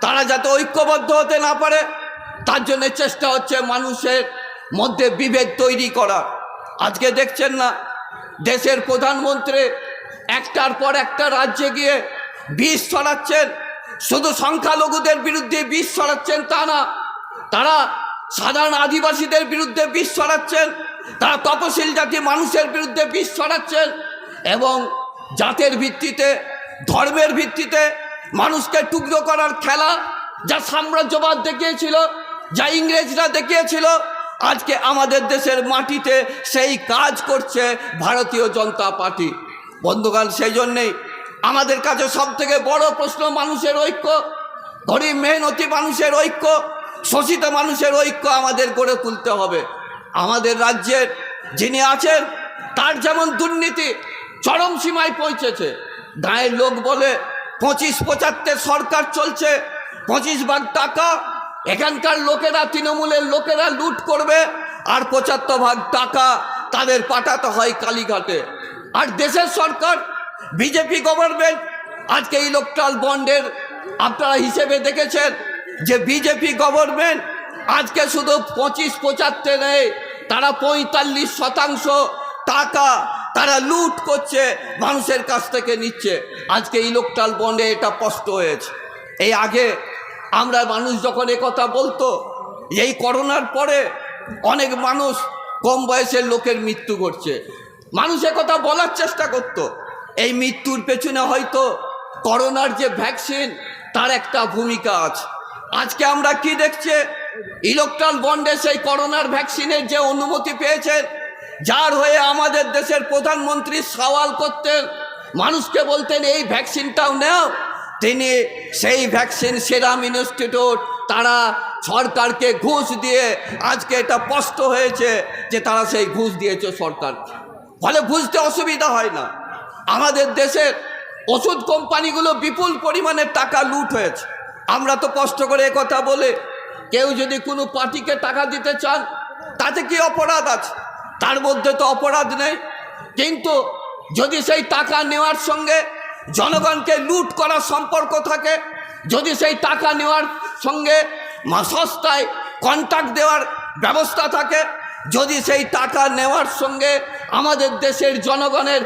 তারা যাতে ঐক্যবদ্ধ হতে না পারে তার জন্য চেষ্টা হচ্ছে মানুষের মধ্যে বিভেদ তৈরি করা। আজকে দেখছেন না, দেশের প্রধানমন্ত্রী একটার পর একটা রাজ্যে গিয়ে বিষ ছড়াচ্ছেন। শুধু সংখ্যালঘুদের বিরুদ্ধে বিষ ছড়াচ্ছেন তা না, তারা সাধারণ আদিবাসীদের বিরুদ্ধে বিষ ছড়াচ্ছেন, তারা তপশিল জাতি মানুষের বিরুদ্ধে বিষ ছড়াচ্ছেন এবং জাতের ভিত্তিতে, ধর্মের ভিত্তিতে মানুষকে টুকরো করার খেলা যা সাম্রাজ্যবাদ দেখিয়েছিল, যা ইংরেজরা দেখিয়েছিল, আজকে আমাদের দেশের মাটিতে সেই কাজ করছে ভারতীয় জনতা পার্টি। বন্ধুগণ, সেই জন্যেই আমাদের কাছে সবথেকে বড় প্রশ্ন মানুষের ঐক্য, গরিব মেহনতি মানুষের ঐক্য, শোষিত মানুষের ঐক্য আমাদের গড়ে তুলতে হবে। আমাদের রাজ্যের যিনি আছেন তার যেমন দুর্নীতি চরম সীমায় পৌঁছেছে, গাঁয়ের লোক বলে 25-75 সরকার চলছে, 25 ভাগ টাকা এখানকার লোকেরা, তৃণমূলের লোকেরা লুট করবে, আর 75 ভাগ টাকা তাদের পাঠাতে হয় কালীঘাটে। আর দেশের সরকার বিজেপি গভর্নমেন্ট আজকে ইলেকট্রাল বন্ডের আপনারা হিসেবে দেখেছেন যে বিজেপি গভর্নমেন্ট আজকে শুধু 25-75 নেই, তারা 45% টাকা তারা লুট করছে, মানুষের কাছ থেকে নিচ্ছে। আজকে ইলেকট্রাল বন্ডে এটা স্পষ্ট হয়েছে। এই আগে আমরা মানুষ যখন কথা বলতো, এই করোনার পরে অনেক মানুষ কম বয়সের লোকের মৃত্যু ঘটছে, মানুষ কথা বলার চেষ্টা করত। এই মৃত্যুর পেছনে হয়তো করোনার যে ভ্যাকসিন তার একটা ভূমিকা আছে। আজকে আমরা কি দেখছি, ইলেকট্রাল বন্ডে সেই করোনার ভ্যাকসিনের যে অনুমতি পেয়েছেন, যার হয়ে আমাদের দেশের প্রধানমন্ত্রী সওয়াল করতেন, মানুষকে বলতেন এই ভ্যাকসিনটাও নেও, তিনি সেই ভ্যাকসিন সেরাম ইনস্টিটিউট তারা সরকারকে ঘুষ দিয়ে, আজকে এটা স্পষ্ট হয়েছে যে তারা সেই ঘুষ দিয়েছে সরকারকে, ফলে বুঝতে অসুবিধা হয় না। আমাদের দেশের ওষুধ কোম্পানিগুলো বিপুল পরিমাণে টাকা লুট হয়েছে। আমরা তো কষ্ট করে কথা বলে, কেউ যদি কোনো পার্টিকে টাকা দিতে চান তাতে কি অপরাধ আছে? তার মধ্যে তো অপরাধ নেই, কিন্তু যদি সেই টাকা নেওয়ার সঙ্গে জনগণকে লুট করার সম্পর্ক থাকে, যদি সেই টাকা নেওয়ার সঙ্গে সস্তায় কন্ট্রাক্ট দেওয়ার ব্যবস্থা থাকে, যদি সেই টাকা নেওয়ার সঙ্গে আমাদের দেশের জনগণের